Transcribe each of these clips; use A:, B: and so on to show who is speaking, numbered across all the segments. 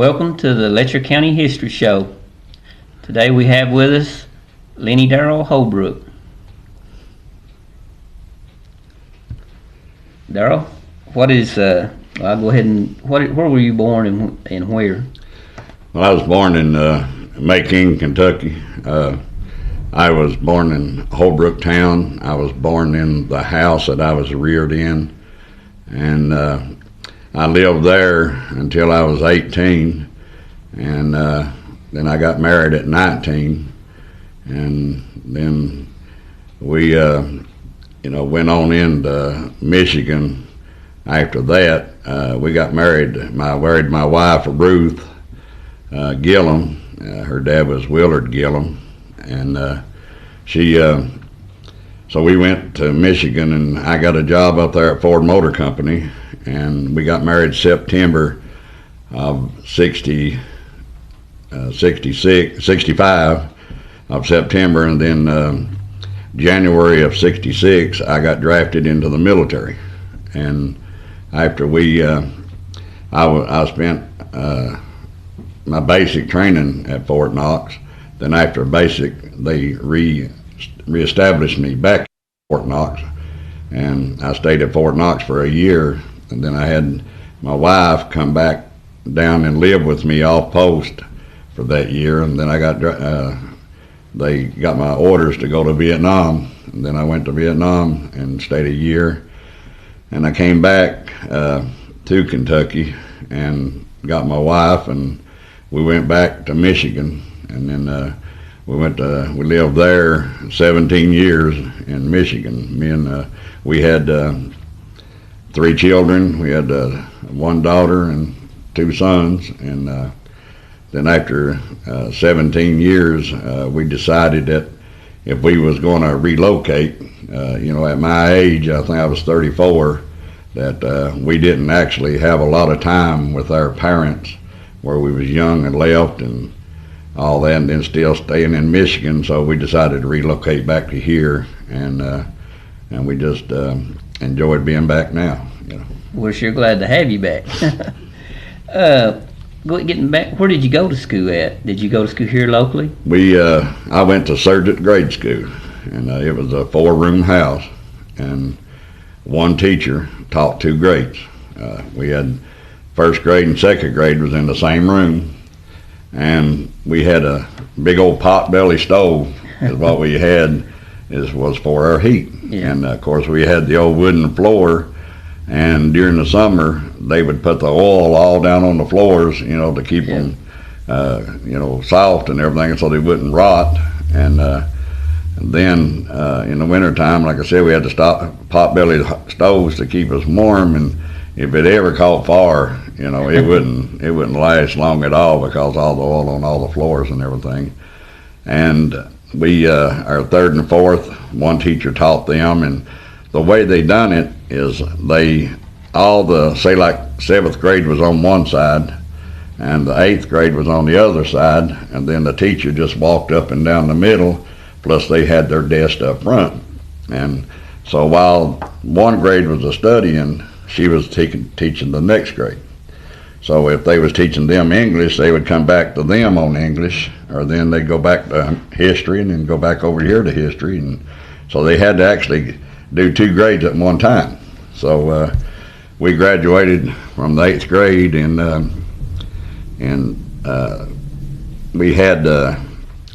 A: Welcome to the Letcher County History Show. Today we have with us Lenny Darrel Holbrook. Darrel, I'll go ahead and, where were you born and where?
B: Well, I was born in Macon, Kentucky. I was born in Holbrook town. I was born in the house that I was reared in, and I lived there until I was 18, and then I got married at 19, and then we went on into Michigan. After that, we got married. I married my wife, Ruth Gillum. Her dad was Willard Gillum, and so we went to Michigan, and I got a job up there at Ford Motor Company, and we got married September of 65 of September, and then January of 66 I got drafted into the military. And after I spent my basic training at Fort Knox. Then after basic, they reestablished me back at Fort Knox, and I stayed at Fort Knox for a year. And then I had my wife come back down and live with me off post for that year. And then they got my orders to go to Vietnam. And then I went to Vietnam and stayed a year. And I came back to Kentucky and got my wife, and we went back to Michigan. And then we lived there 17 years in Michigan. We had 3 children. We had 1 daughter and 2 sons. And then after 17 years, we decided that if we was going to relocate, at my age, I think I was 34, that we didn't actually have a lot of time with our parents, where we was young and left and all that, and then still staying in Michigan. So we decided to relocate back to here, and we just enjoyed being back now.
A: We're sure glad to have you back. Getting back, where did you go to school at? Did you go to school here locally?
B: I went to Sergeant grade school, and it was a 4-room house, and 1 teacher taught 2 grades. We had first grade and second grade was in the same room, and we had a big old pot-belly stove is what we had, was for our heat.
A: Yeah.
B: And of course we had the old wooden floor, and during the summer they would put the oil all down on the floors, to keep them soft and everything, so they wouldn't rot. And then in the wintertime, like I said, we had to stop pot-belly stoves to keep us warm, and if it ever caught fire, it wouldn't last long at all, because all the oil on all the floors and everything. And we, our 3rd and 4th, 1 teacher taught them, and the way they done it is say like 7th grade was on one side, and the 8th grade was on the other side, and then the teacher just walked up and down the middle, plus they had their desk up front. And so while 1 grade was a studying, she was teaching the next grade. So if they was teaching them English, they would come back to them on English, or then they'd go back to history and then go back over here to history. And so they had to actually do 2 grades at one time. So we graduated from the 8th grade, and we had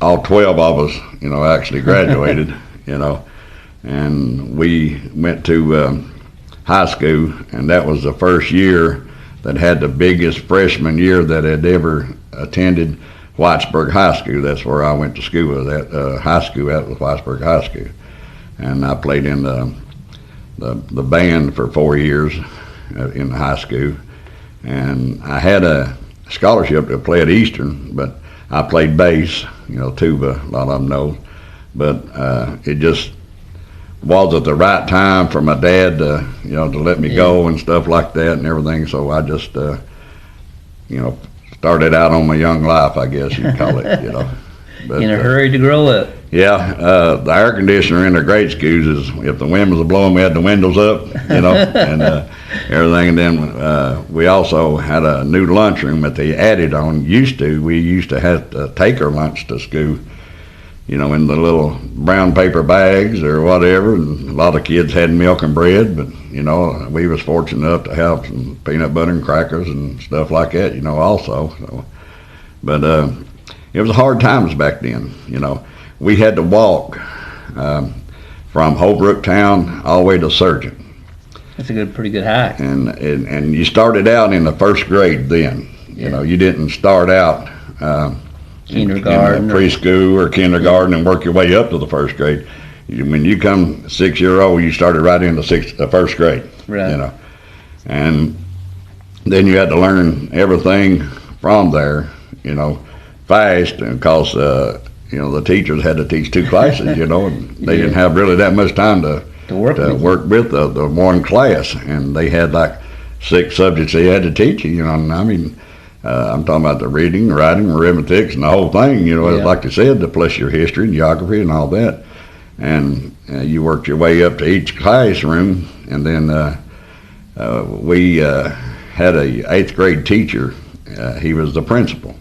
B: all 12 of us, actually graduated, and we went to high school, and that was the first year that had the biggest freshman year that had ever attended Whitesburg High School. That's where I went to school with high school at Whitesburg High School. And I played in the band for 4 years in high school. And I had a scholarship to play at Eastern, but I played bass, tuba, a lot of them know. But it just was at the right time for my dad to let me go and stuff like that and everything. So I just started out on my young life, I guess you'd call it. But,
A: in a hurry to grow up.
B: Yeah, the air conditioner in the grade schools is, if the wind was blowing, we had the windows up, and everything. And then we also had a new lunchroom that they added on. We used to have to take our lunch to school, in the little brown paper bags or whatever. And a lot of kids had milk and bread, but, we was fortunate enough to have some peanut butter and crackers and stuff like that, also. So, but it was hard times back then, We had to walk from Holbrook town all the way to Surgeon.
A: That's a pretty good hike.
B: And you started out in the first grade then. You didn't start out
A: kindergarten,
B: in preschool or kindergarten and work your way up to the first grade. When you come 6-year-old, you started right into the first grade.
A: Right.
B: And then you had to learn everything from there, fast, and because the teachers had to teach 2 classes, and they didn't have really that much time to work with the one class, and they had like 6 subjects they had to teach you. And I mean, I'm talking about the reading, writing, arithmetic, and the whole thing. Like they said, plus your history and geography and all that. And you worked your way up to each classroom, and then we had a 8th grade teacher. He was the principal.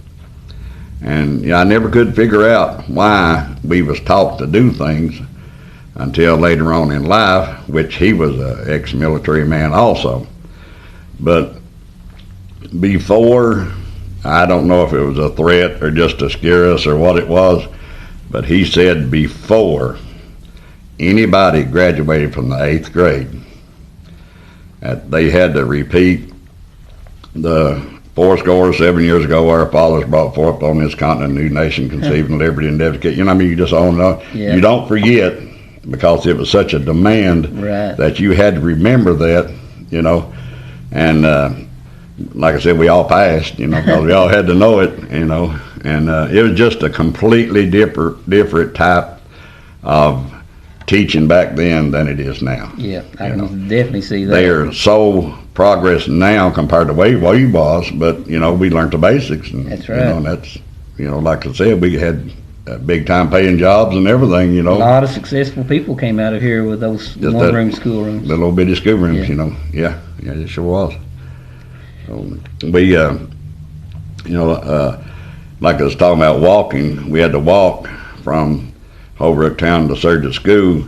B: And I never could figure out why we was taught to do things until later on in life, which he was an ex-military man also. But before, I don't know if it was a threat or just to scare us or what it was, but he said before anybody graduated from the 8th grade, that they had to repeat the 7 years ago, our fathers brought forth on this continent a new nation, conceived in liberty and dedicated. You just own it. You don't forget, because it was such a demand that you had to remember that, And like I said, we all passed, because we all had to know it, And it was just a completely different type of teaching back then than it is now.
A: Yeah, I can definitely see that.
B: They are so progress now compared to where we was, but we learned the basics, and
A: that's right.
B: And that's like I said, we had big time paying jobs and everything.
A: A lot of successful people came out of here with those one-room schoolrooms,
B: the little bitty schoolrooms. Yeah, it sure was. So we like I was talking about walking, we had to walk from Holbrook town to Surgeon School,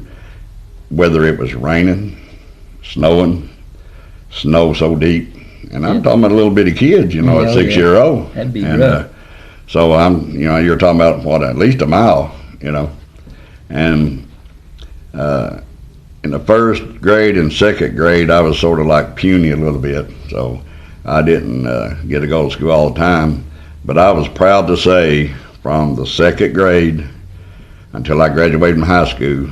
B: whether it was raining, snowing, snow so deep, and I'm talking about little bitty kids, at 6-year-old.
A: That'd be rough.
B: So you're talking about at least a mile, and in the 1st grade and 2nd grade, I was sort of like puny a little bit, so I didn't get to go to school all the time. But I was proud to say, from the 2nd grade until I graduated from high school,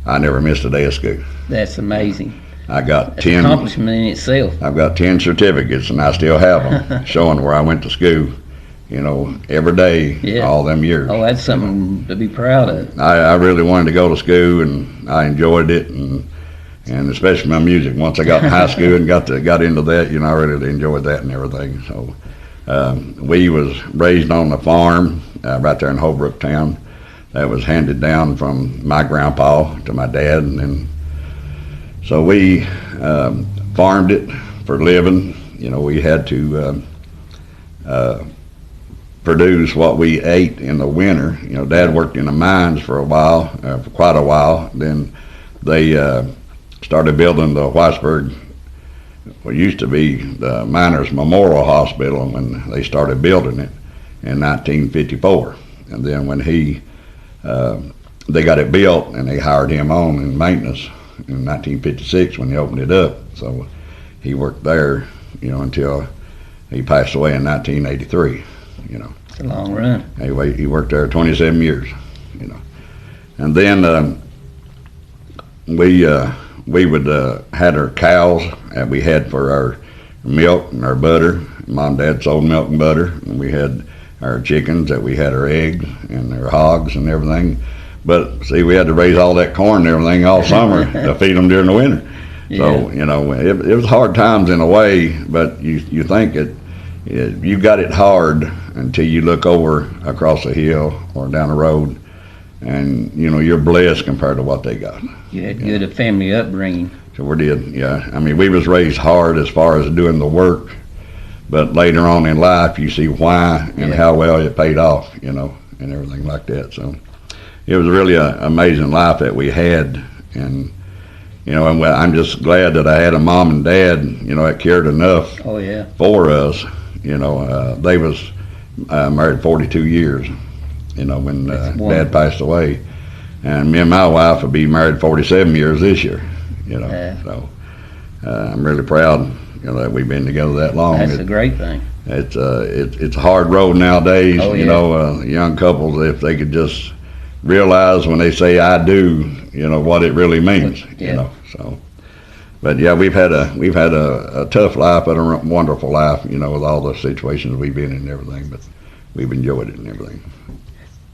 B: I never missed a day of school.
A: That's amazing.
B: I got
A: That's
B: 10
A: accomplishment in itself.
B: I've got 10 certificates, and I still have them, showing where I went to school, every day, all them years.
A: Oh, that's something to be proud of.
B: I really wanted to go to school, and I enjoyed it, and especially my music. Once I got in high school and got into that, I really enjoyed that and everything. So we was raised on the farm right there in Holbrook town. That was handed down from my grandpa to my dad, and then so we farmed it for a living. We had to produce what we ate in the winter. Dad worked in the mines for quite a while. Then they started building the Whitesburg, what used to be the Miners Memorial Hospital, when they started building it in 1954. And then when they got it built, and they hired him on in maintenance in 1956 when they opened it up. So he worked there, until he passed away in 1983.
A: It's a long run.
B: Anyway, he worked there 27 years. And then we would had our cows that we had for our milk and our butter. Mom and Dad sold milk and butter, and we had our chickens that we had our eggs and our hogs and everything. But see, we had to raise all that corn and everything all summer to feed them during the winter. So it was hard times in a way, but you think you got it hard until you look over across the hill or down the road, and you're blessed compared to what they got.
A: You had good family upbringing.
B: So we did, yeah. I mean, we was raised hard as far as doing the work, but later on in life, you see why and how well it paid off, and everything like that. So it was really an amazing life that we had, and and I'm just glad that I had a mom and dad, that cared enough for us. They was married 42 years, when Dad passed away, and me and my wife will be married 47 years this year. So I'm really proud, that we've been together that long.
A: That's a great thing.
B: It's a hard road nowadays. Young couples, if they could just realize when they say "I do," what it really means. So. But yeah, we've had a tough life, but a wonderful life. With all the situations we've been in and everything. But we've enjoyed it and everything.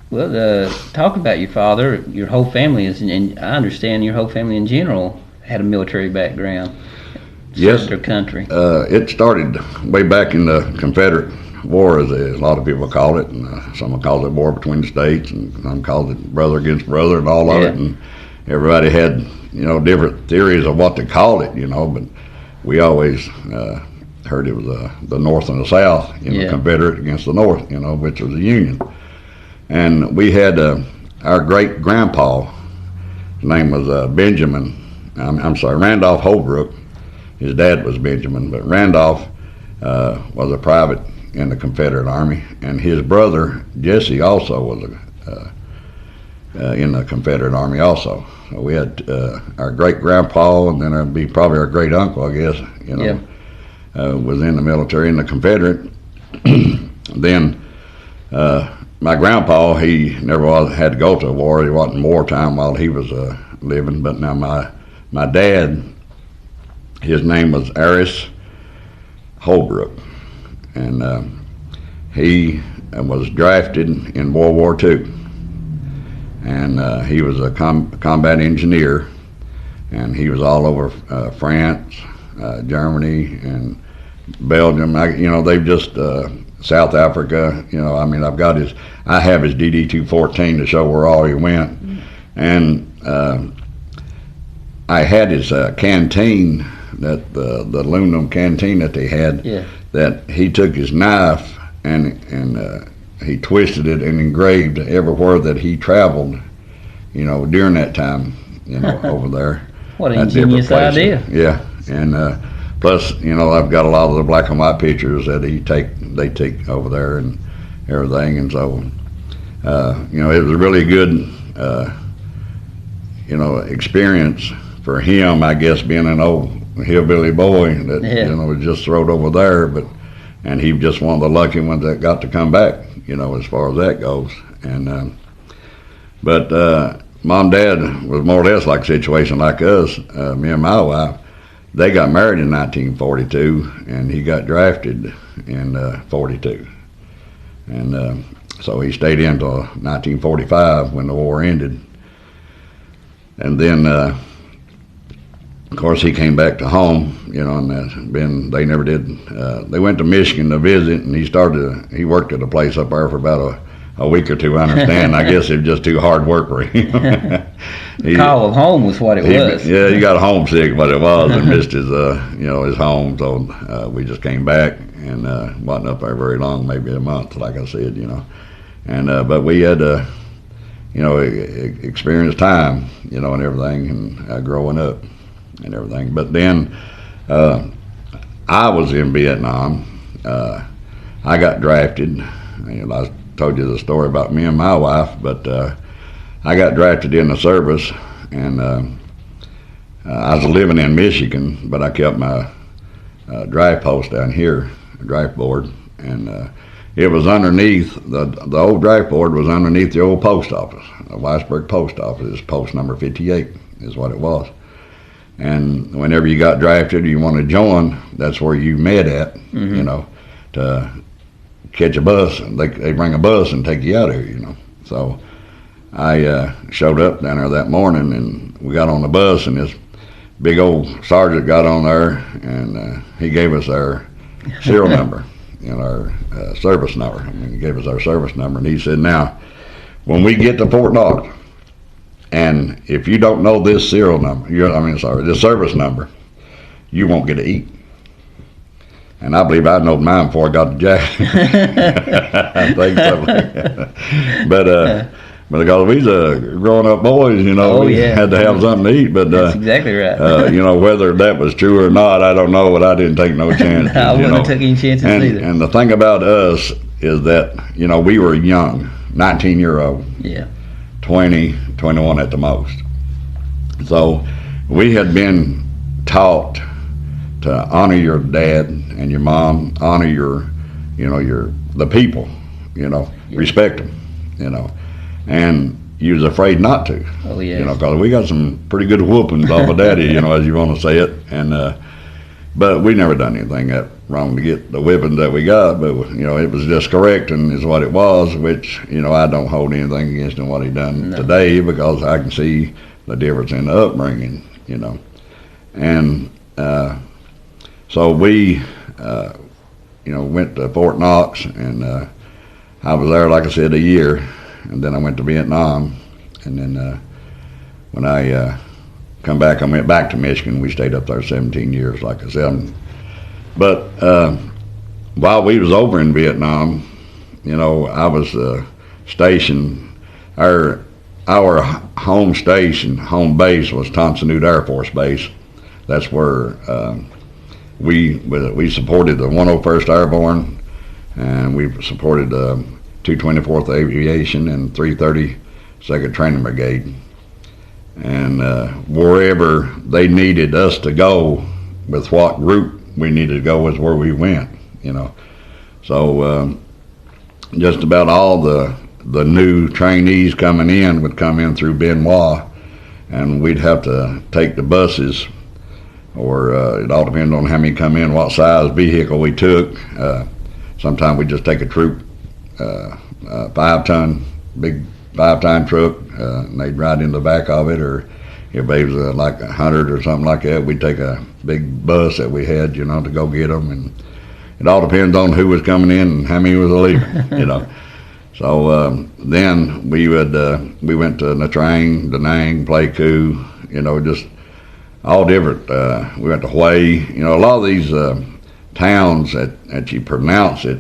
A: Well, talk about your father. Your whole family is, and I understand your whole family in general had a military background.
B: Yes,
A: their country.
B: It started way back in the Confederate War, as a lot of people call it, and some call it war between the states, and some called it brother against brother, and all of it. And everybody had different theories of what to call it, but we always heard it was the North and the South, the Confederate against the North, which was the Union. And we had our great grandpa. His name was Benjamin. I'm sorry, Randolph Holbrook. His dad was Benjamin, but Randolph was a private in the Confederate Army, and his brother Jesse also was in the Confederate Army also. So we had our great grandpa, and then it'd be probably our great uncle, I guess. Was in the military in the Confederate. Then my grandpa, he never had to go to a war. He wasn't in wartime while he was living. But now my dad, his name was Aris Holbrook, and he was drafted in World War II, and he was a combat engineer, and he was all over France, Germany, and Belgium. They've just South Africa. I have his DD-214 to show where all he went, and I had his canteen, that the aluminum canteen that they had, that he took his knife and he twisted it and engraved everywhere that he traveled, during that time, over there.
A: What an ingenious idea.
B: Yeah, and plus, I've got a lot of the black and white pictures that they take over there and everything, and so, it was a really good, experience for him, I guess, being an old hillbilly boy that was just thrown over there, and he was just one of the lucky ones that got to come back, as far as that goes. And but mom and dad was more or less like a situation like us. Me and my wife, they got married in 1942, and he got drafted in 42, and so he stayed in until 1945 when the war ended, and then. Of course, he came back to home, and they never did. They went to Michigan to visit, and he worked at a place up there for about a week or two, I understand. I guess it was just too hard work for him.
A: Call of home was what it was.
B: Yeah, he got homesick, but it was, and missed his, his home. So we just came back and wasn't up there very long, maybe a month, like I said, And but we had experienced time, and everything, and growing up. And everything, but then I was in Vietnam. I got drafted. I told you the story about me and my wife, but I got drafted in the service, and I was living in Michigan, but I kept my draft post down here, draft board, and it was underneath the old draft board was underneath the old post office, the Weisberg post office. Post number 58 is what it was. And whenever you got drafted, you want to join, that's where you met at, to catch a bus. And they bring a bus and take you out of here, So I showed up down there that morning, and we got on the bus, and this big old sergeant got on there, and he gave us our serial number. our service number. I mean, he gave us our service number, and he said, "Now, when we get to Fort Knox, and if you don't know this serial number, this service number, you won't get to eat." And I believe I know mine before I got to Jack. I think so. But because we was growing up boys, we had to have something to eat. But
A: that's exactly right.
B: Whether that was true or not, I don't know. But I didn't take no chances.
A: I wouldn't have taken any chances either.
B: And the thing about us is that we were young, 19-year-old.
A: Yeah.
B: 20, 21 at the most. So we had been taught to honor your dad and your mom, honor the people, respect them, and you was afraid not to.
A: Oh yeah.
B: Because we got some pretty good whoopings off of daddy, as you want to say it, and but we never done anything that wrong to get the whippings that we got, but it was just correct and is what it was, which I don't hold anything against him what he done today, because I can see the difference in the upbringing, and so we went to Fort Knox, and I was there, like I said, a year, and then I went to Vietnam, and then when I come back, I went back to Michigan. We stayed up there 17 years, like I said. But while we was over in Vietnam, I was stationed. Our home station, home base, was Thompson Nude Air Force Base. That's where we supported the 101st Airborne, and we supported 224th Aviation and 332nd Training Brigade. And wherever they needed us to go, with what group we needed to go, was where we went, So just about all the new trainees coming in would come in through Benoit, and we'd have to take the buses, or it all depends on how many come in, what size vehicle we took. Sometimes we'd just take a troop, 5-ton, big 5-ton truck, and they'd ride in the back of it, or if they was like 100 or something like that, we'd take a big bus that we had, to go get them, and it all depends on who was coming in and how many was leaving, So then we went to Nha Trang, Da Nang, Pleiku, just all different. We went to Hue, a lot of these towns that you pronounce it,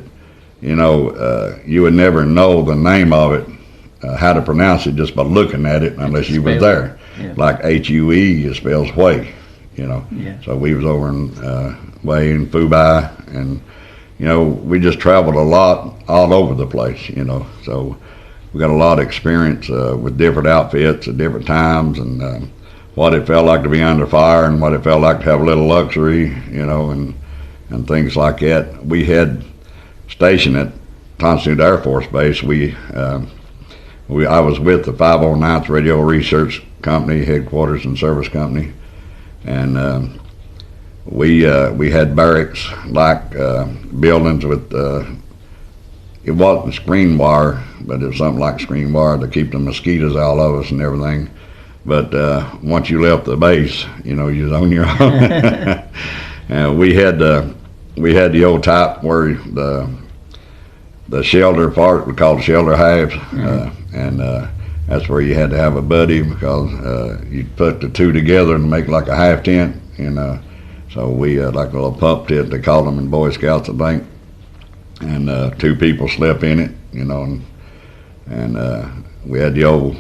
B: you would never know the name of it, how to pronounce it, just by looking at it, unless you were there. Yeah. Like H-U-E, it spells Hue,
A: Yeah.
B: So we was over in Hue and Phu Bai, and we just traveled a lot all over the place, So we got a lot of experience with different outfits at different times, and what it felt like to be under fire, and what it felt like to have a little luxury, and things like that. We had stationed at Thompson Nude Air Force Base. I was with the 509th Radio Research Company, headquarters and service company, and we had barracks like buildings with it wasn't screen wire, but it was something like screen wire to keep the mosquitoes out of us and everything. But once you left the base, you was on your own. And we had the old type where the shelter part we called shelter halves, and that's where you had to have a buddy, because you'd put the two together and make like a half tent, so we had like a little pump tent, they called them in Boy Scouts, I think, and two people slept in it, and we had the old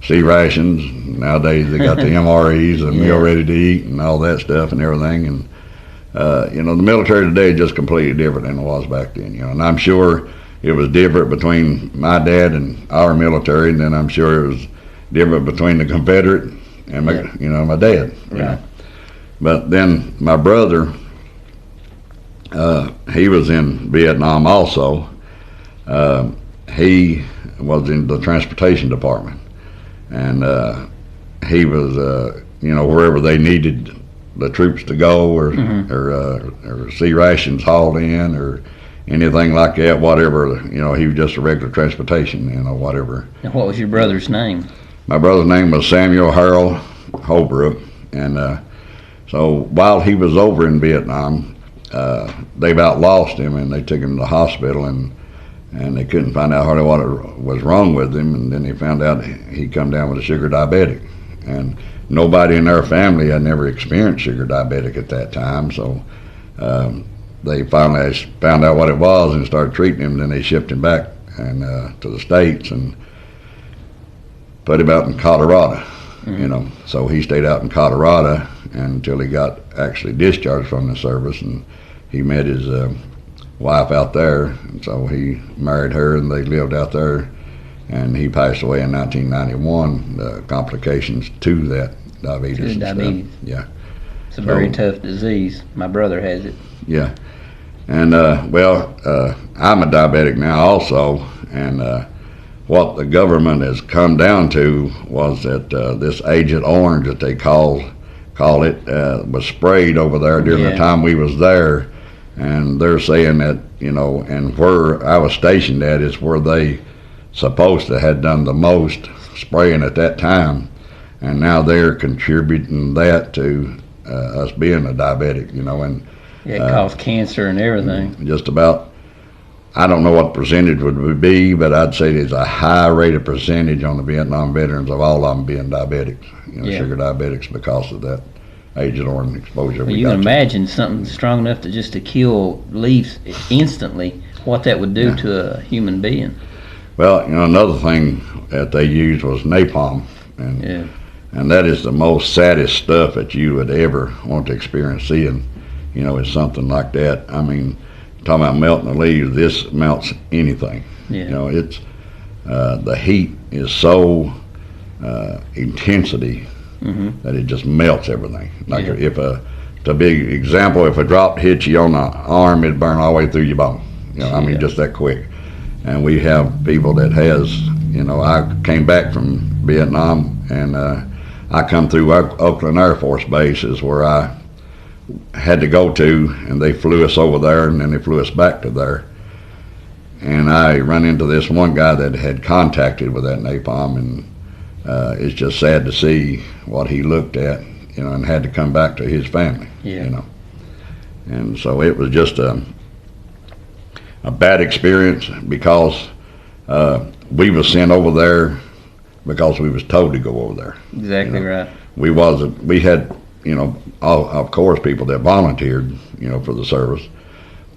B: C rations. Nowadays they got the MREs, and meal ready to eat, and all that stuff and everything, and the military today is just completely different than it was back then, and I'm sure it was different between my dad and our military, and then I'm sure it was different between the Confederate and my dad.
A: Right.
B: But then my brother, he was in Vietnam also. He was in the transportation department, and he was wherever they needed the troops to go, or C rations hauled in, or anything like that, whatever, he was just a regular transportation, whatever.
A: And what was your brother's name?
B: My brother's name was Samuel Harrell Holbrook, and so while he was over in Vietnam, they've outlost him, and they took him to the hospital, and they couldn't find out hardly what was wrong with him, and then they found out he come down with a sugar diabetic, and nobody in their family had never experienced sugar diabetic at that time, so they finally found out what it was and started treating him. Then they shipped him back and to the States and put him out in Colorado. So he stayed out in Colorado until he got actually discharged from the service, and he met his wife out there, and so he married her, and they lived out there, and he passed away in 1991, complications to that diabetes. Yeah.
A: It's a very tough disease. My brother has it.
B: Yeah. And I'm a diabetic now also, and what the government has come down to was that this Agent Orange that they call it was sprayed over there during the time we was there, and they're saying that, and where I was stationed at is where they supposed to have done the most spraying at that time, and now they're contributing that to us being a diabetic, and
A: it caused cancer and everything.
B: Just about, I don't know what percentage would be, but I'd say there's a high rate of percentage on the Vietnam veterans of all of them being diabetics, sugar diabetics, because of that Agent Orange exposure.
A: Well, you can imagine something strong enough to kill leaves instantly, what that would do to a human being.
B: Well, another thing that they used was napalm, and that is the most saddest stuff that you would ever want to experience seeing. It's something like that. I mean, talking about melting the leaves, this melts anything. It's the heat is so intensity that it just melts everything. Like to be example, if a drop hits you on the arm, it'd burn all the way through your bone. Just that quick. And we have people that has, I came back from Vietnam, and I come through Oakland Air Force Base is where I had to go to, and they flew us over there, and then they flew us back to there. And I run into this one guy that had contacted with that napalm, and it's just sad to see what he looked at, and had to come back to his family, And so it was just a bad experience because we was sent over there because we was told to go over there.
A: Exactly right.
B: We had, of course, people that volunteered, for the service.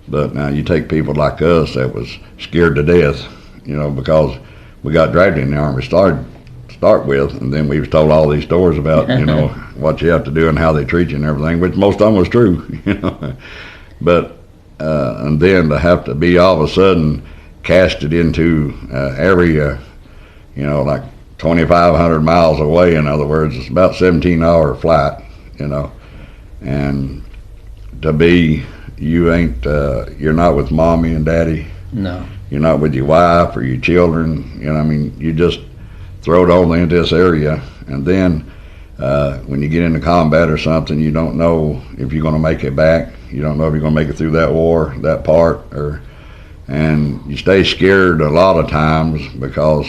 B: But now you take people like us that was scared to death, because we got drafted in the Army start with, and then we was told all these stories about, what you have to do and how they treat you and everything, which most of them was true, But and then to have to be all of a sudden casted into area, like 2,500 miles away. In other words, it's about 17-hour flight, and to be, you're not with mommy and daddy.
A: No.
B: You're not with your wife or your children. You just thrown over into this area, and then when you get into combat or something, you don't know if you're going to make it back. You don't know if you're going to make it through that war, that part, and you stay scared a lot of times because,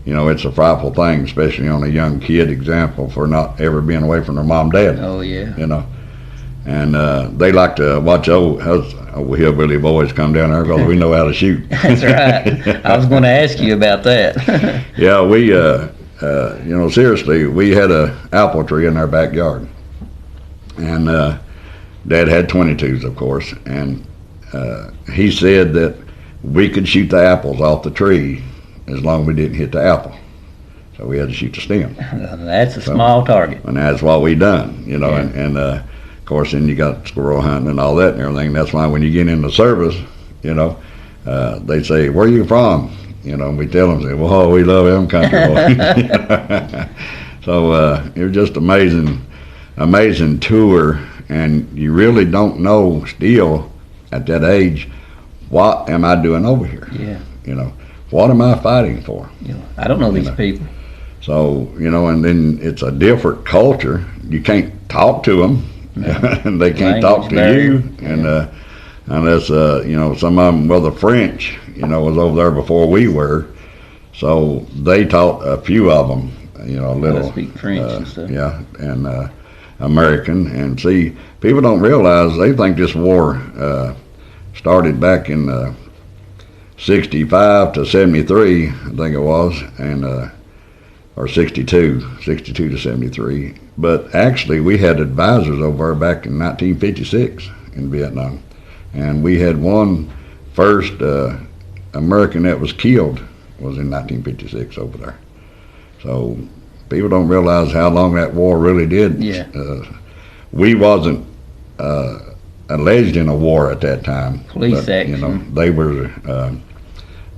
B: it's a frightful thing, especially on a young kid example, for not ever being away from their mom and dad.
A: Oh, yeah.
B: And they like to watch old hillbilly boys come down there because we know how to shoot.
A: That's right. I was going to ask you about that.
B: Yeah, we, seriously, we had a apple tree in our backyard. And Dad had 22s, of course, and he said that we could shoot the apples off the tree as long as we didn't hit the apple. So we had to shoot the stem.
A: That's a small target.
B: And that's what we done, and of course then you got squirrel hunting and all that and everything. That's why when you get into service, they say, where are you from? And we tell them, well, we love them country boys. So it was just amazing tour, and you really don't know still at that age, what am I doing over here?
A: Yeah.
B: What am I fighting for?
A: I don't know these people.
B: So, and then it's a different culture. You can't talk to them, and they can't talk to you. And unless, some of them, the French, was over there before we were. So they taught a few of them, a little.
A: They speak French and stuff.
B: Yeah, and American. And see, people don't realize, they think this war started back in 65 to 73, I think it was, and or 62 to 73. But actually, we had advisors over there back in 1956 in Vietnam, and we had one first American that was killed was in 1956 over there. So people don't realize how long that war really did.
A: Yeah.
B: We wasn't alleged in a war at that time.
A: Police action.
B: You know, they were.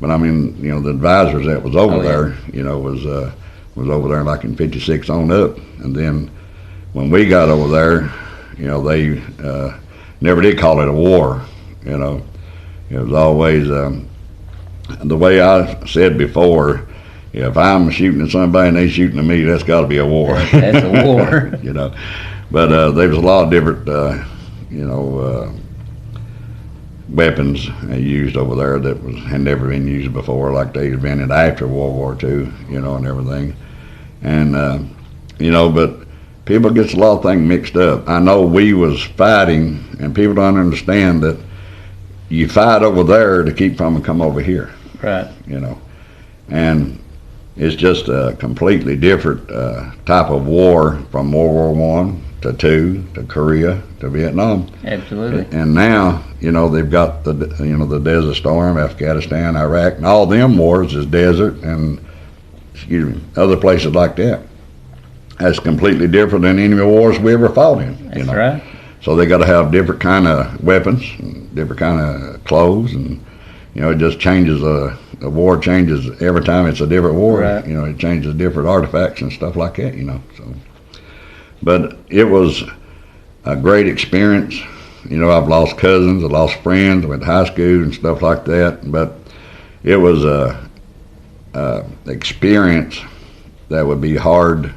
B: But I mean, you know, the advisors that was over there, you know, was over there like in '56 on up, and then when we got over there, you know, they never did call it a war. You know, it was always the way I said before. If I'm shooting at somebody and they shooting at me, that's got to be a war.
A: That's a war.
B: You know, but there was a lot of different, you know, weapons they used over there that had never been used before, like they invented after World War II, you know, and everything. And you know, but people gets a lot of things mixed up. I know we was fighting, and people don't understand that you fight over there to keep from and come over here.
A: Right.
B: You know, and it's just a completely different type of war from World War One to II to Korea to Vietnam.
A: Absolutely.
B: And now, you know, they've got the Desert Storm, Afghanistan, Iraq, and all them wars is desert and other places like that. That's completely different than any wars we ever fought in.
A: That's right.
B: So they got to have different kind of weapons, and different kind of clothes, and you know, it just changes. The war changes every time it's a different war.
A: Right.
B: You know, it changes different artifacts and stuff like that. You know, so. But it was a great experience. You know, I've lost cousins, I lost friends, I went to high school and stuff like that. But it was a experience that would be hard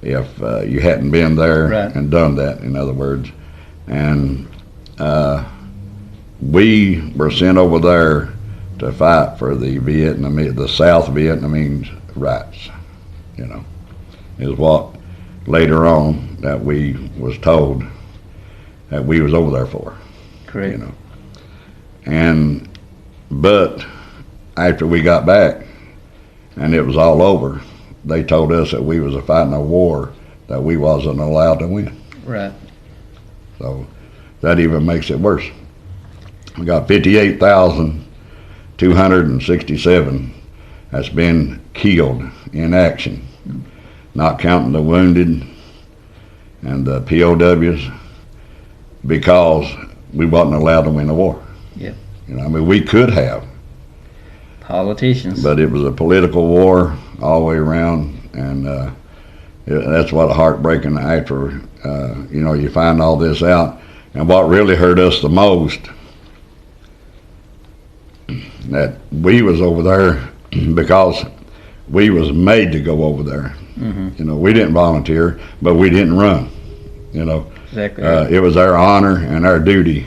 B: if you hadn't been there
A: right.
B: and done that, in other words. And we were sent over there to fight for the South Vietnamese rights. You know, is what later on that we was told that we was over there for.
A: Correct.
B: You know, but after we got back and it was all over, they told us that we was fighting a war that we wasn't allowed to win.
A: Right.
B: So that even makes it worse. We got 58,267 that's been killed in action, not counting the wounded and the POWs, because we wasn't allowed to win the war.
A: Yeah.
B: You know, I mean, we could have.
A: Politicians.
B: But it was a political war all the way around, and that's what heartbreaking after, you know, you find all this out. And what really hurt us the most, that we was over there because we was made to go over there.
A: Mm-hmm.
B: You know, we didn't volunteer, but we didn't run. You know,
A: exactly.
B: It was our honor and our duty,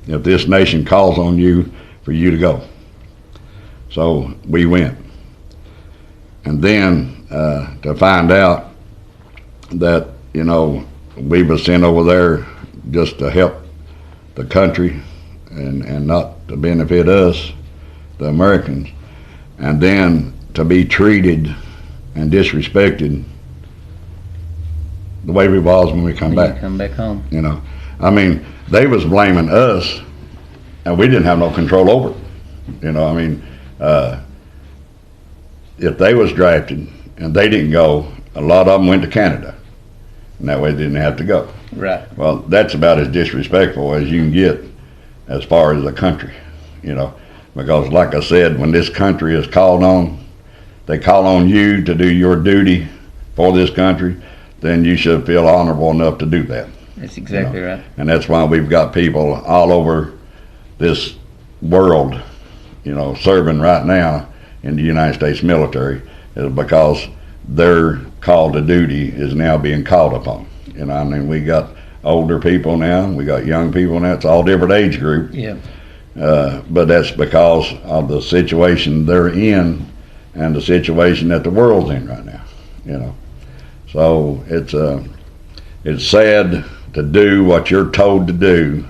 B: if this nation calls on you, for you to go. So we went. And then to find out that, you know, we was sent over there just to help the country and not to benefit us, the Americans, and then to be treated and disrespected the way we was when we come back.
A: Come back home.
B: You know, I mean, they was blaming us, and we didn't have no control over it. You know, I mean, if they was drafted and they didn't go, a lot of them went to Canada, and that way they didn't have to go.
A: Right.
B: Well, that's about as disrespectful as you can get as far as the country, you know, because like I said, when this country is called on, they call on you to do your duty for this country, then you should feel honorable enough to do that.
A: That's exactly right.
B: And that's why we've got people all over this world, you know, serving right now in the United States military, is because their call to duty is now being called upon. You know, I mean, we got older people now, we got young people now, it's all different age group.
A: Yeah.
B: But that's because of the situation they're in and the situation that the world's in right now, you know. So it's it's sad to do what you're told to do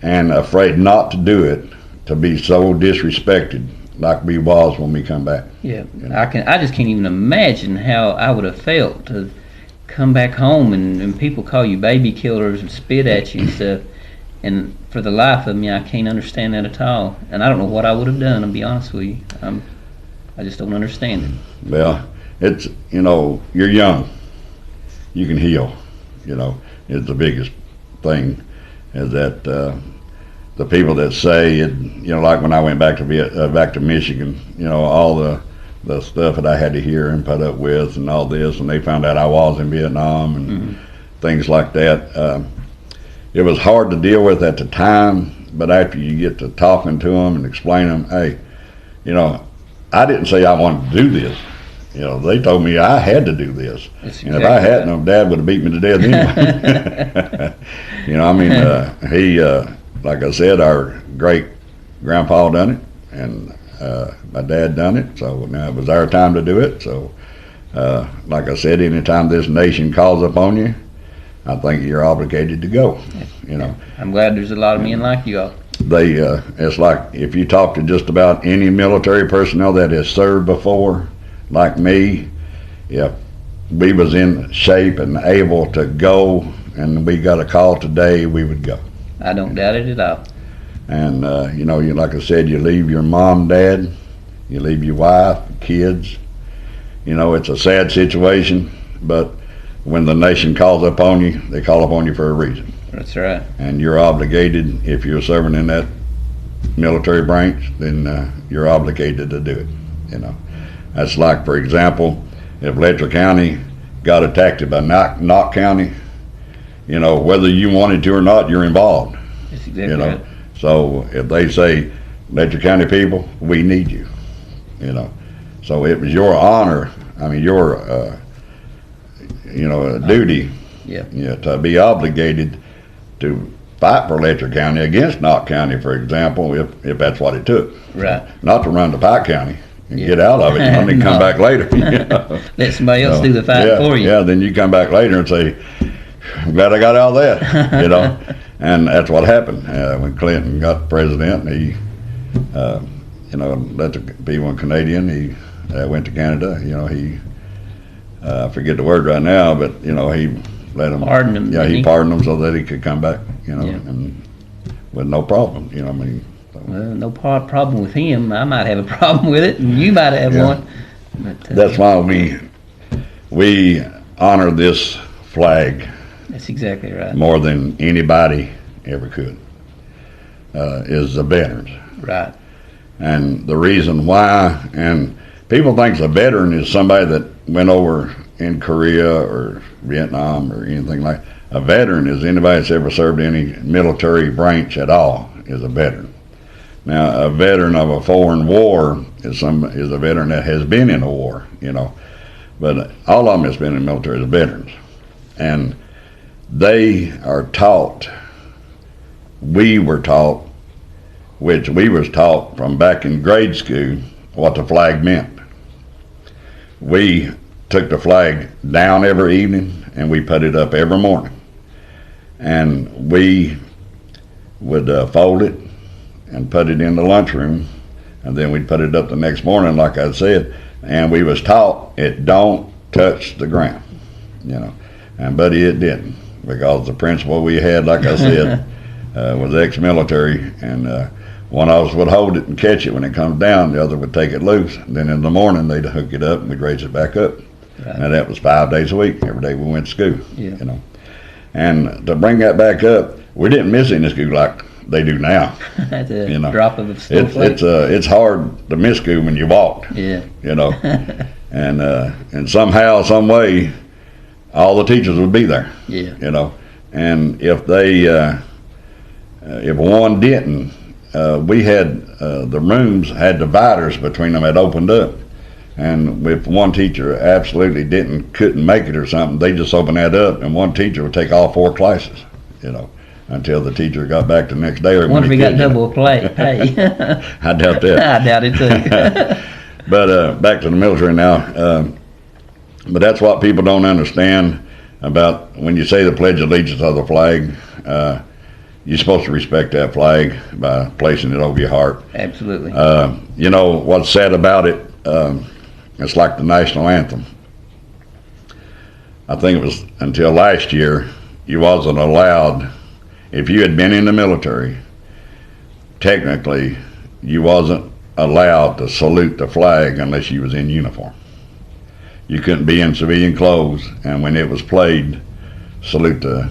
B: and afraid not to do it, to be so disrespected like we was when we come back.
A: Yeah, I just can't even imagine how I would have felt to come back home and people call you baby killers and spit at you and stuff. And for the life of me, I can't understand that at all. And I don't know what I would have done, I'll be honest with you. I just don't understand it.
B: Well, it's, you're young. You can heal, is the biggest thing. Is that the people that say it, like when I went back to Michigan, all the stuff that I had to hear and put up with and all this, and they found out I was in Vietnam and things like that. It was hard to deal with at the time, but after you get to talking to them and explaining them, hey, I didn't say I wanted to do this. They told me I had to do this. And if I hadn't, Dad would have beat me to death anyway. He, like I said, our great grandpa done it, and my dad done it. So now it was our time to do it. So, like I said, anytime this nation calls upon you, I think you're obligated to go.
A: I'm glad there's a lot of men like you all.
B: It's like if you talk to just about any military personnel that has served before, like me, if we was in shape and able to go and we got a call today, we would go.
A: I don't doubt it at all.
B: And like I said, you leave your mom, dad, you leave your wife, kids. It's a sad situation, but when the nation calls upon you, they call upon you for a reason.
A: That's right.
B: And you're obligated, if you're serving in that military branch, then you're obligated to do it. That's like, for example, if Letcher County got attacked by Knox County, whether you wanted to or not, you're involved.
A: That's exactly right.
B: So if they say, Letcher County people, we need you, So it was your honor, your duty, to be obligated to fight for Letcher County against Knox County, for example, if that's what it took.
A: Right.
B: Not to run to Pike County and get out of it, and then come back later.
A: Let somebody else do the fight for you.
B: Yeah, then you come back later and say, I'm glad I got out of that, And that's what happened when Clinton got president. He, let the people Canadian. He went to Canada. I forget the word right now, but he let him
A: pardon him.
B: Yeah, he pardoned him so that he could come back. And with no problem.
A: Well, no problem with him. I might have a problem with it, and you might have one. But,
B: that's why we honor this flag.
A: That's exactly right.
B: More than anybody ever could, is the veterans.
A: Right.
B: And the reason why, and people think a veteran is somebody that went over in Korea or Vietnam or anything like that. A veteran is anybody that's ever served any military branch at all is a veteran. Now, a veteran of a foreign war is a veteran that has been in a war, But all of them has been in the military as veterans. And they are taught, we were taught from back in grade school what the flag meant. We took the flag down every evening and we put it up every morning. And we would fold it and put it in the lunchroom, and then we'd put it up the next morning, like I said, and we was taught it don't touch the ground, and buddy, it didn't, because the principal we had, like I said, was ex-military, and one of us would hold it and catch it when it comes down, the other would take it loose, and then in the morning they'd hook it up and we'd raise it back up. Right. And that was 5 days a week, every day we went to school. And to bring that back up, we didn't miss any school like they do now.
A: That's a drop of a snowflake.
B: It's hard to miss school when you walked.
A: Yeah.
B: And somehow, some way, all the teachers would be there.
A: Yeah.
B: And if they, if one didn't, we had the rooms had dividers between them that opened up. And if one teacher absolutely couldn't make it or something, they just opened that up, and one teacher would take all 4 classes, until the teacher got back the next day. Or
A: wonder if he got double pay.
B: I doubt that.
A: I doubt it too.
B: But back to the military now. But that's what people don't understand. about when you say the Pledge of Allegiance of the flag, you're supposed to respect that flag by placing it over your heart.
A: Absolutely.
B: You know, what's sad about it, it's like the national anthem. I think it was until last year, you wasn't allowed, if you had been in the military, technically, you wasn't allowed to salute the flag unless you was in uniform. You couldn't be in civilian clothes, and when it was played, salute the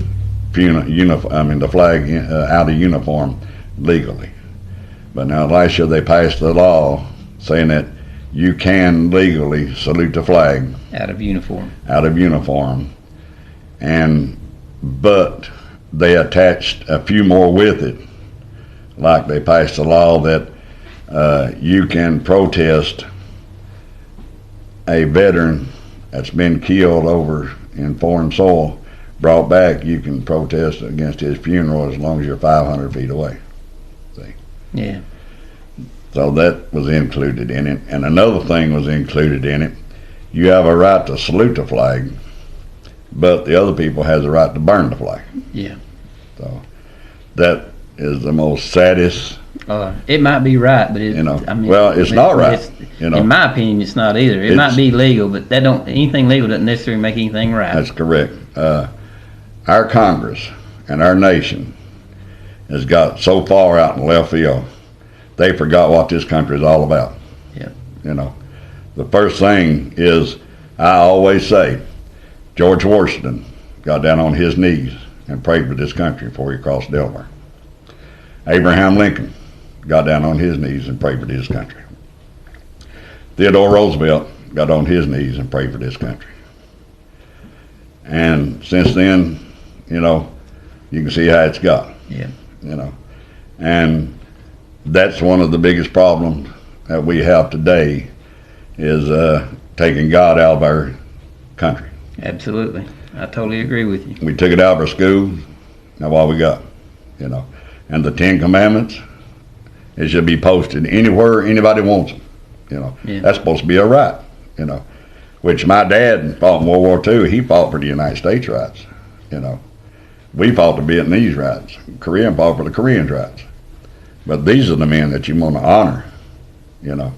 B: flag out of uniform legally. But now last year they passed the law saying that you can legally salute the flag
A: Out of uniform.
B: But they attached a few more with it. Like they passed a law that you can protest a veteran that's been killed over in foreign soil, brought back. You can protest against his funeral as long as you're 500 feet away. See?
A: Yeah.
B: So that was included in it. And another thing was included in it. You have a right to salute the flag, but the other people has a right to burn the flag.
A: Yeah.
B: So that is the most saddest.
A: It might be right, but it's
B: not right.
A: In my opinion, it's not either. It might be legal, but anything legal doesn't necessarily make anything right.
B: That's correct. Our Congress and our nation has got so far out in left field, they forgot what this country is all about.
A: Yeah.
B: You know, the first thing is, I always say, George Washington got down on his knees and prayed for this country before he crossed Delaware. Abraham Lincoln got down on his knees and prayed for this country. Theodore Roosevelt got on his knees and prayed for this country. And since then, you know, you can see how it's got.
A: Yeah.
B: You know, and that's one of the biggest problems that we have today is taking God out of our country.
A: Absolutely. I totally agree with you.
B: We took it out of our schools. Now what we got, you know. And the 10 Commandments, it should be posted anywhere anybody wants them. You know, That's supposed to be a right. You know, which my dad fought in World War II. He fought for the United States rights. You know, we fought the Vietnamese rights. Korean fought for the Koreans' rights. But these are the men that you want to honor. You know,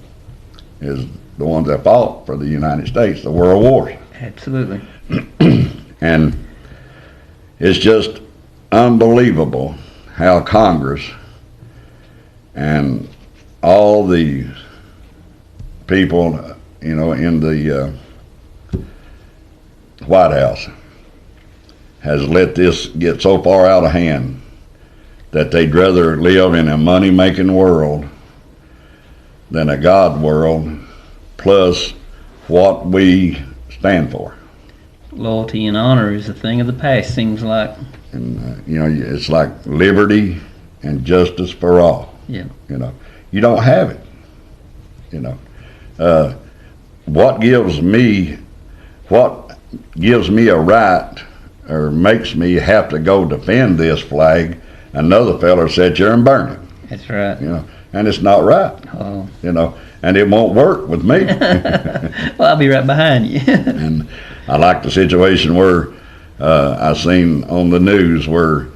B: is the ones that fought for the United States, the World Wars.
A: Absolutely.
B: And it's just unbelievable how Congress and all the people, you know, in the White House has let this get so far out of hand that they'd rather live in a money-making world than a God world, plus what we stand for.
A: Loyalty and honor is a thing of the past, seems like.
B: And, you know, it's like liberty and justice for all.
A: Yeah.
B: You know, you don't have it. You know, what gives me a right or makes me have to go defend this flag, another fella sit here and burn it.
A: That's right.
B: You know, and it's not right.
A: Oh.
B: You know, and it won't work with me.
A: Well, I'll be right behind you.
B: And I like the situation where I seen on the news where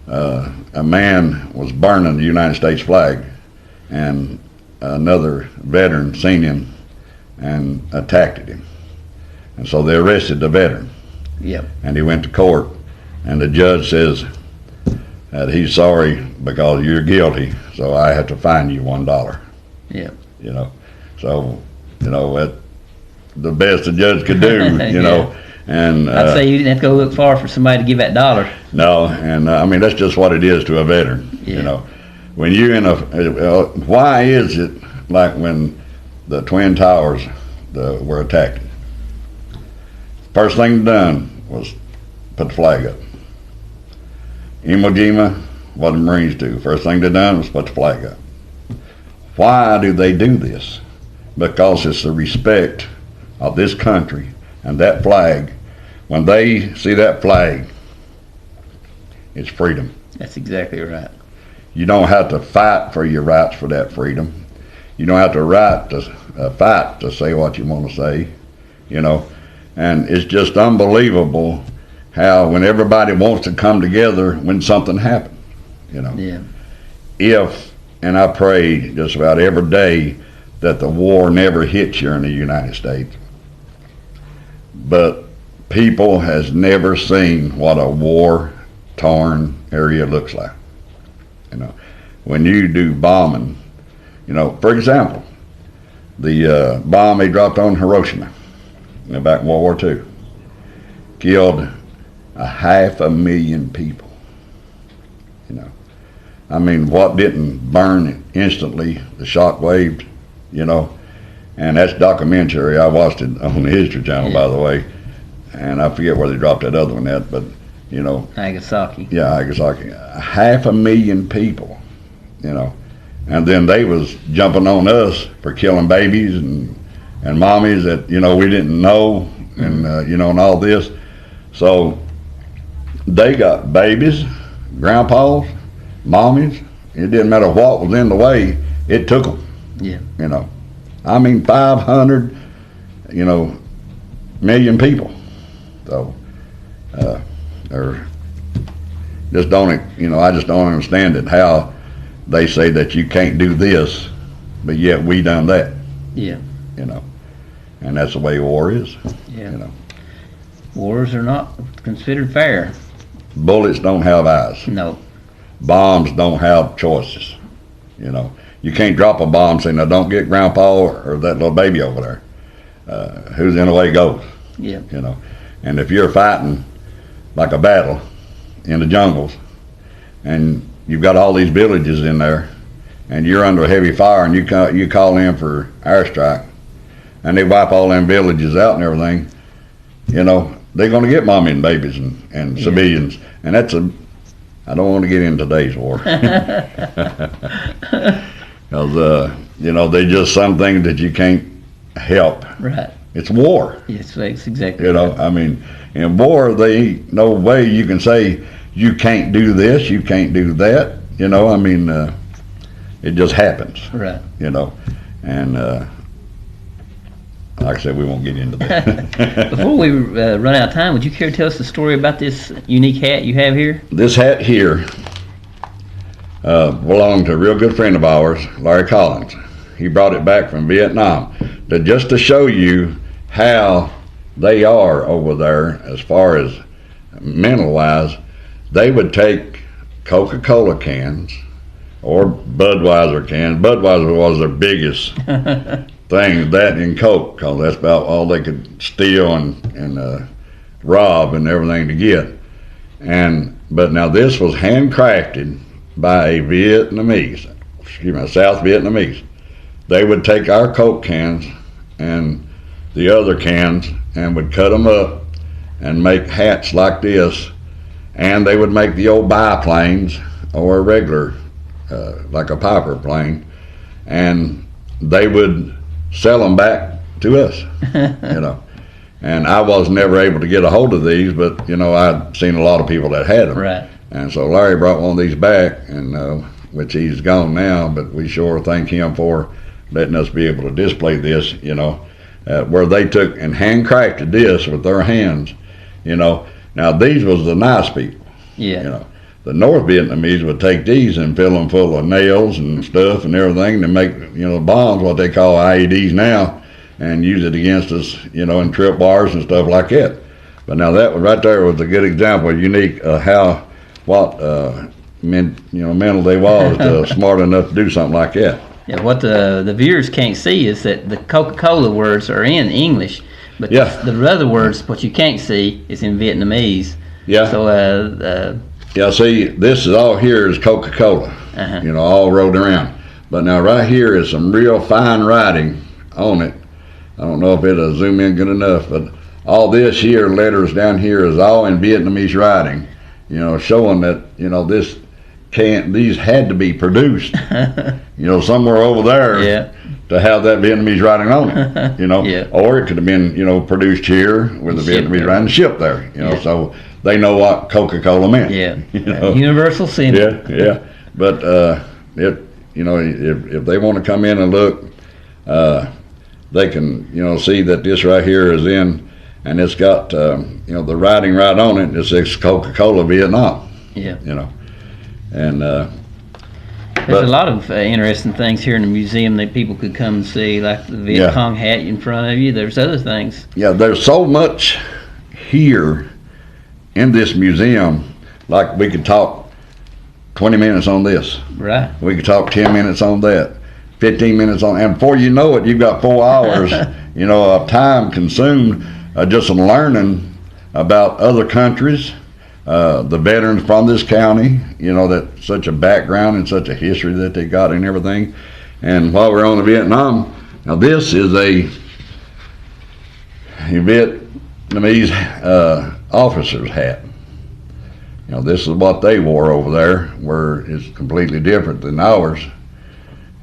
B: a man was burning the United States flag, and another veteran seen him and attacked him. And so they arrested the veteran.
A: Yep.
B: And he went to court, and the judge says that he's sorry because you're guilty, so I have to fine you $1.
A: Yep.
B: You know, so, you know, that the best the judge could do, you know. And
A: I'd say you didn't have to go look far for somebody to give that $1.
B: No, and I mean, that's just what it is to a veteran.
A: Yeah.
B: You know, when you're in why is it like when the Twin Towers were attacked? First thing done was put the flag up. Iwo Jima, what the Marines do, first thing they done was put the flag up. Why do they do this? Because it's the respect of this country and that flag. When they see that flag, it's freedom.
A: That's exactly right.
B: You don't have to fight for your rights for that freedom. You don't have to fight to say what you want to say, you know. And it's just unbelievable how when everybody wants to come together when something happened, you know.
A: Yeah.
B: And I pray just about every day that the war never hits here in the United States. But people has never seen what a war-torn area looks like. You know, when you do bombing, you know, for example, the bomb they dropped on Hiroshima back in World War II killed 500,000 people. You know, I mean, what didn't burn instantly? The shock waves, you know. And that's documentary. I watched it on the History Channel, by the way. And I forget where they dropped that other one at, but, you know.
A: Nagasaki.
B: Yeah, Nagasaki. 500,000 people, you know. And then they was jumping on us for killing babies and mommies that, you know, we didn't know, and, you know, and all this. So they got babies, grandpas, mommies. It didn't matter what was in the way, it took them.
A: Yeah.
B: You know. I mean, 500, you know, million people. So, or just don't, you know, I just don't understand it, how they say that you can't do this, but yet we done that.
A: Yeah.
B: You know, and that's the way war is.
A: Yeah.
B: You know,
A: wars are not considered fair.
B: bullets don't have eyes.
A: No.
B: Bombs don't have choices. You know, you can't drop a bomb saying, "Now don't get Grandpa or that little baby over there." Who's in the way goes.
A: Yeah.
B: You know, and if you're fighting like a battle in the jungles, and you've got all these villages in there, and you're under heavy fire, and you call in for airstrike, and they wipe all them villages out and everything, you know, they're going to get mommy and babies and civilians, and that's I don't want to get into today's war. Because, you know, they just some things that you can't help.
A: Right.
B: It's war.
A: Yes, that's exactly
B: You know,
A: right.
B: I mean, in war, they ain't no way you can say you can't do this, you can't do that. You know, I mean, it just happens.
A: Right.
B: You know, and like I said, we won't get into that.
A: Before we run out of time, would you care to tell us the story about this unique hat you have here?
B: This hat here belonged to a real good friend of ours, Larry Collins. He brought it back from Vietnam just to show you how they are over there as far as mental-wise. They would take Coca-Cola cans or Budweiser cans. Budweiser was their biggest thing, that and Coke, because that's about all they could steal and rob and everything to get. But now this was handcrafted by a Vietnamese, South Vietnamese. They would take our Coke cans and the other cans and would cut them up and make hats like this, and they would make the old biplanes or a regular, like a Piper plane, and they would sell them back to us, you know. And I was never able to get a hold of these, but, you know, I'd seen a lot of people that had them.
A: Right.
B: And so Larry brought one of these back, and which he's gone now, but we sure thank him for letting us be able to display this, you know, where they took and handcrafted this with their hands, you know. Now, these was the nice people.
A: Yeah.
B: You know, the North Vietnamese would take these and fill them full of nails and stuff and everything to make, you know, bombs, what they call IEDs now, and use it against us, you know, in trip wires and stuff like that. But now that one right there was a good example, unique, what mental they was smart enough to do something like that.
A: Yeah, what the viewers can't see is that the Coca-Cola words are in English, but the other words, what you can't see, is in Vietnamese.
B: Yeah.
A: So,
B: yeah, see, this is all here is Coca-Cola, you know, all rolled around. But now right here is some real fine writing on it. I don't know if it'll zoom in good enough, but all this here, letters down here, is all in Vietnamese writing, you know, showing that, you know, these had to be produced, you know, somewhere over there to have that Vietnamese writing on it, you know, or it could have been, you know, produced here with the Vietnamese writing, shipped there, you know, so they know what Coca-Cola meant.
A: Yeah,
B: you know?
A: Universal symbol.
B: Yeah. But you know, if they want to come in and look, they can, you know, see that this right here is in and it's got the writing right on it. It says Coca-Cola Vietnam.
A: Yeah.
B: And
A: there's a lot of interesting things here in the museum that people could come and see, like the Viet Cong hat in front of you. There's other things.
B: Yeah, there's so much here in this museum. Like we could talk 20 minutes on this.
A: Right.
B: We could talk 10 minutes on that. 15 minutes on, and before you know it, you've got 4 hours, of time consumed just in learning about other countries, the veterans from this county, that such a background and such a history that they got and everything. And while we're on the Vietnam, now this is a Vietnamese officer's hat. This is what they wore over there, where it's completely different than ours.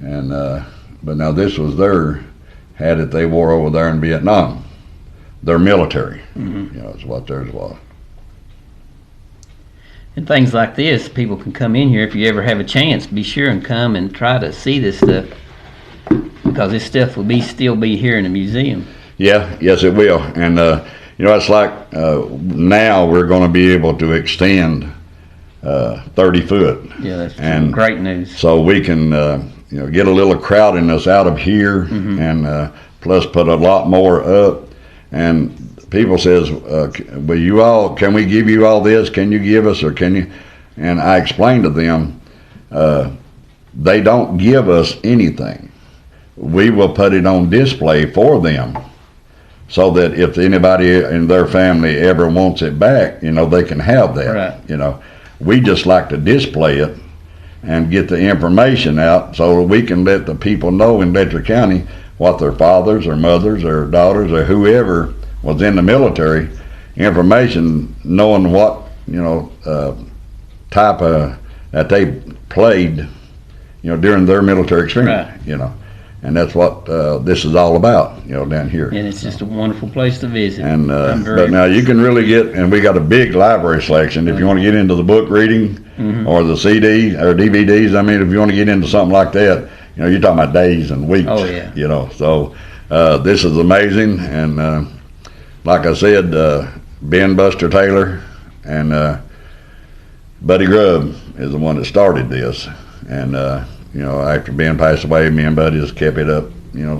B: And but now this was their hat that they wore over there in Vietnam. Their military, is what theirs was.
A: And things like this, people can come in here if you ever have a chance. Be sure and come and try to see this stuff, because this stuff will still be here in the museum.
B: Yeah, yes, it will. And it's like now we're going to be able to extend 30 foot.
A: Yeah, that's great news.
B: So we can get a little crowdiness out of here, and plus put a lot more up. And people says, can we give you all this? Can you give us, or can you? And I explained to them, they don't give us anything. We will put it on display for them, so that if anybody in their family ever wants it back, they can have that.
A: Right.
B: We just like to display it and get the information out, so we can let the people know in Letcher County what their fathers or mothers or daughters or whoever was in the military, information, knowing what type of that they played during their military experience.
A: Right.
B: And that's what this is all about, down here.
A: And it's just a wonderful place to visit.
B: And but now you can really get, and we got a big library selection if you want to get into the book reading, or the CD or DVDs. I mean, if you want to get into something like that, you're talking about days and weeks.
A: Oh yeah.
B: So this is amazing, and like I said, Ben Buster Taylor and Buddy Grubb is the one that started this, and after Ben passed away, me and Buddy has kept it up,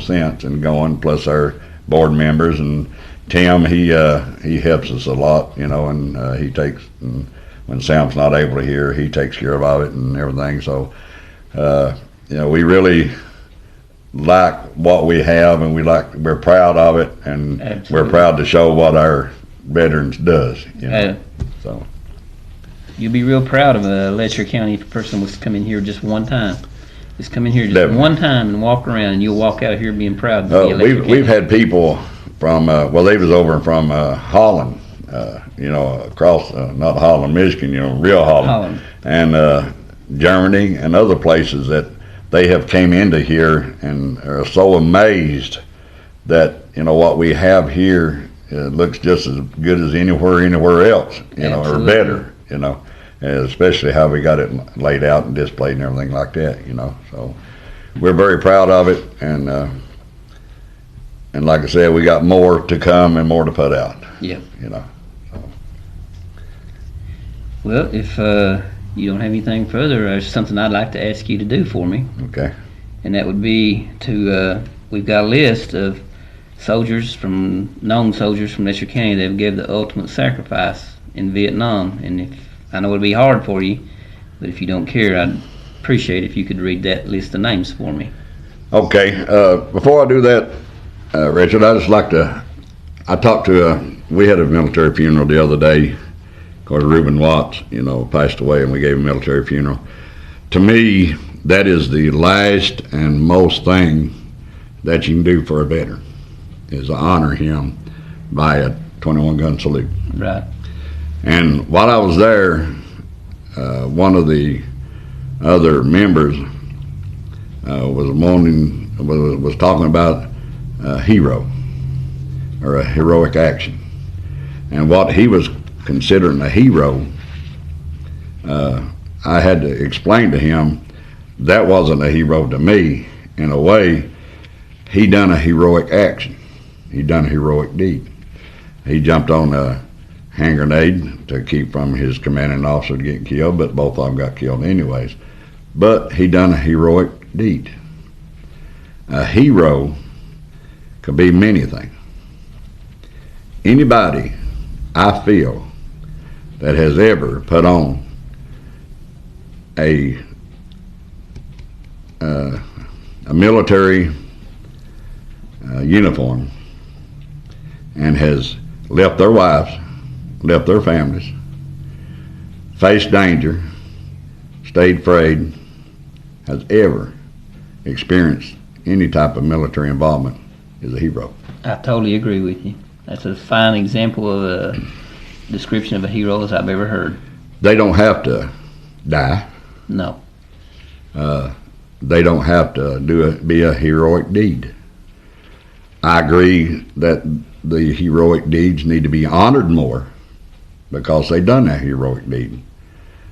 B: since and going. Plus our board members, and Tim, he helps us a lot, and he takes, and when Sam's not able to hear, he takes care of all it and everything. So, we really like what we have, and we're proud of it, and
A: Absolutely.
B: We're proud to show what our veterans does. So
A: you'll be real proud of a Letcher County person was to come in here just one time. Just come in here just
B: Definitely.
A: one time and walk around, and you'll walk out of here being proud to be a Letcher County.
B: We've had people from they was over from Holland, across not Holland, Michigan, real Holland. And Germany and other places that they have came into here and are so amazed that what we have here looks just as good as anywhere else, or better, especially how we got it laid out and displayed and everything like that, So we're very proud of it, and like I said, we got more to come and more to put out.
A: Yeah.
B: So.
A: Well, if you don't have anything further, there's something I'd like to ask you to do for me.
B: Okay.
A: And that would be to, we've got a list of known soldiers from Letcher County that have given the ultimate sacrifice in Vietnam. And I know it'd be hard for you, but if you don't care, I'd appreciate if you could read that list of names for me.
B: Okay. Before I do that, Richard, I just like to, I talked to, we had a military funeral the other day. Of course, Reuben Watts, passed away, and we gave him a military funeral. To me, that is the last and most thing that you can do for a veteran, is to honor him by a 21 gun salute.
A: Right.
B: And while I was there, one of the other members was talking about a hero, or a heroic action, and what he was considering a hero. I had to explain to him that wasn't a hero to me. In a way, he done a heroic action. He done a heroic deed. He jumped on a hand grenade to keep from his commanding officer getting killed, but both of them got killed anyways. But he done a heroic deed. A hero could be many things. Anybody, I feel, that has ever put on a military uniform and has left their wives, left their families, faced danger, stayed frayed, has ever experienced any type of military involvement is a hero.
A: I totally agree with you. That's a fine example of a description of a hero as I've ever heard.
B: They don't have to die.
A: No.
B: They don't have to be a heroic deed. I agree that the heroic deeds need to be honored more because they done that heroic deed.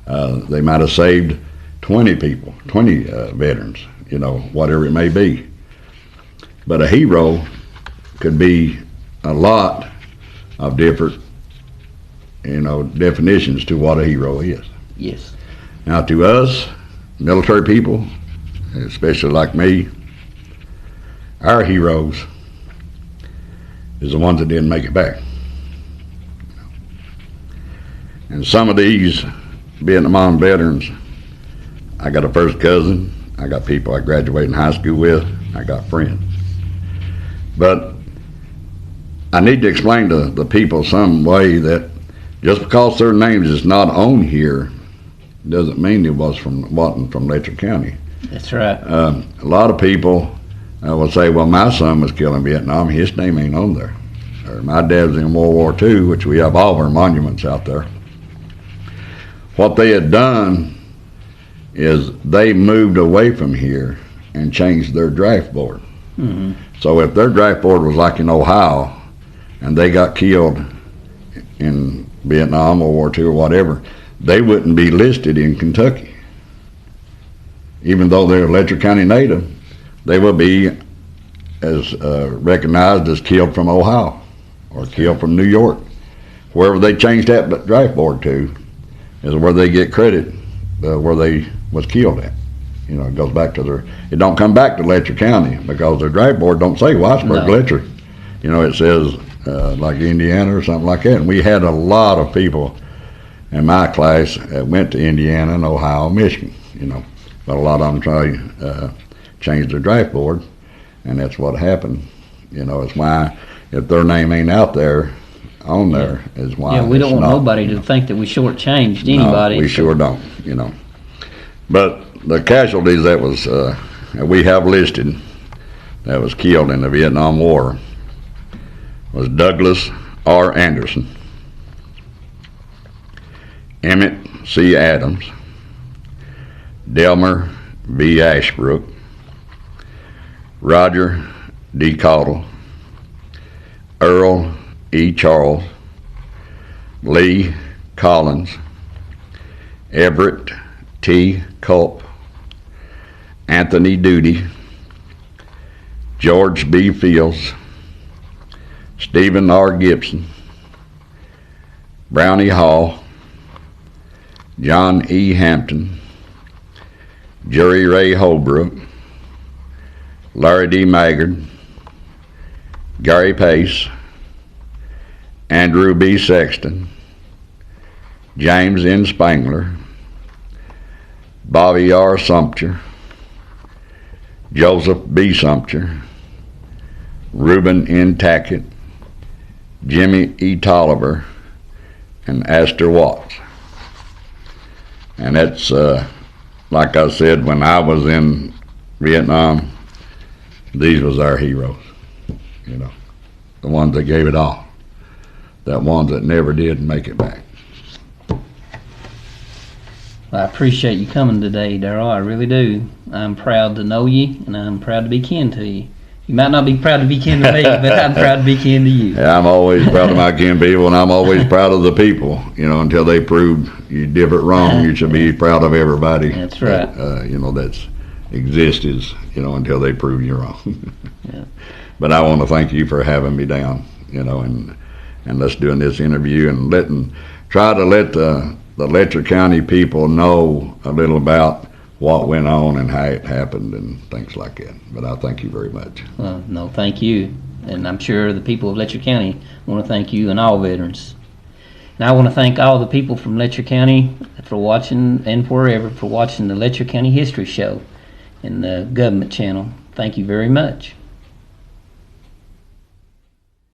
B: They might have saved 20 people, 20 veterans, whatever it may be. But a hero could be a lot of different, definitions to what a hero is.
A: Yes.
B: Now, to us, military people, especially like me, our heroes is the ones that didn't make it back. And some of these Vietnam veterans, I got a first cousin, I got people I graduated in high school with, I got friends. But I need to explain to the people some way that just because their names is not on here doesn't mean it wasn't from Letcher County.
A: That's right.
B: A lot of people will say, well, my son was killed in Vietnam, his name ain't on there. Or my dad was in World War II, which we have all our monuments out there. What they had done is they moved away from here and changed their draft board.
A: Mm-hmm.
B: So if their draft board was like in Ohio and they got killed in Vietnam, World War II or whatever, they wouldn't be listed in Kentucky. Even though they're a Letcher County native, they would be as recognized as killed from Ohio or killed from New York. Wherever they changed that draft board to is where they get credit where they was killed at. It goes back to it don't come back to Letcher County because their draft board don't say Whitesburg,
A: No.
B: Letcher. It says like Indiana or something like that. And we had a lot of people in my class that went to Indiana and Ohio, Michigan, but a lot of them tried change their draft board, and that's what happened. It's why if their name ain't out there, on there, is why.
A: Yeah, we don't want
B: not,
A: nobody to think that we shortchanged anybody.
B: No, we sure don't, But the casualties that was we have listed that was killed in the Vietnam War was Douglas R. Anderson, Emmett C. Adams, Delmer B. Ashbrook, Roger D. Caudill, Earl E. Charles, Lee Collins, Everett T. Culp, Anthony Duty, George B. Fields, Stephen R. Gibson, Brownie Hall, John E. Hampton, Jerry Ray Holbrook, Larry D. Maggard, Gary Pace, Andrew B. Sexton, James N. Spangler, Bobby R. Sumpter, Joseph B. Sumpter, Reuben N. Tackett, Jimmy E. Tolliver, and Astor Watts. And that's, like I said, when I was in Vietnam, these was our heroes, the ones that gave it all, the ones that never did make it back.
A: I appreciate you coming today, Darrell. I really do. I'm proud to know you, and I'm proud to be kin to you. You might not be proud to be kin to me, but I'm proud to be kin to you.
B: Yeah, I'm always proud of my kin people, and I'm always proud of the people. Until they prove you did it wrong, you should be proud of everybody.
A: That's right.
B: That's exists, until they prove you wrong.
A: Yeah.
B: But I want to thank you for having me down, and and us doing this interview and try to let the Letcher County people know a little about what went on and how it happened and things like that. But I thank you very much.
A: No, thank you. And I'm sure the people of Letcher County want to thank you and all veterans. And I want to thank all the people from Letcher County for watching, and wherever, for watching the Letcher County History Show in the government channel. Thank you very much.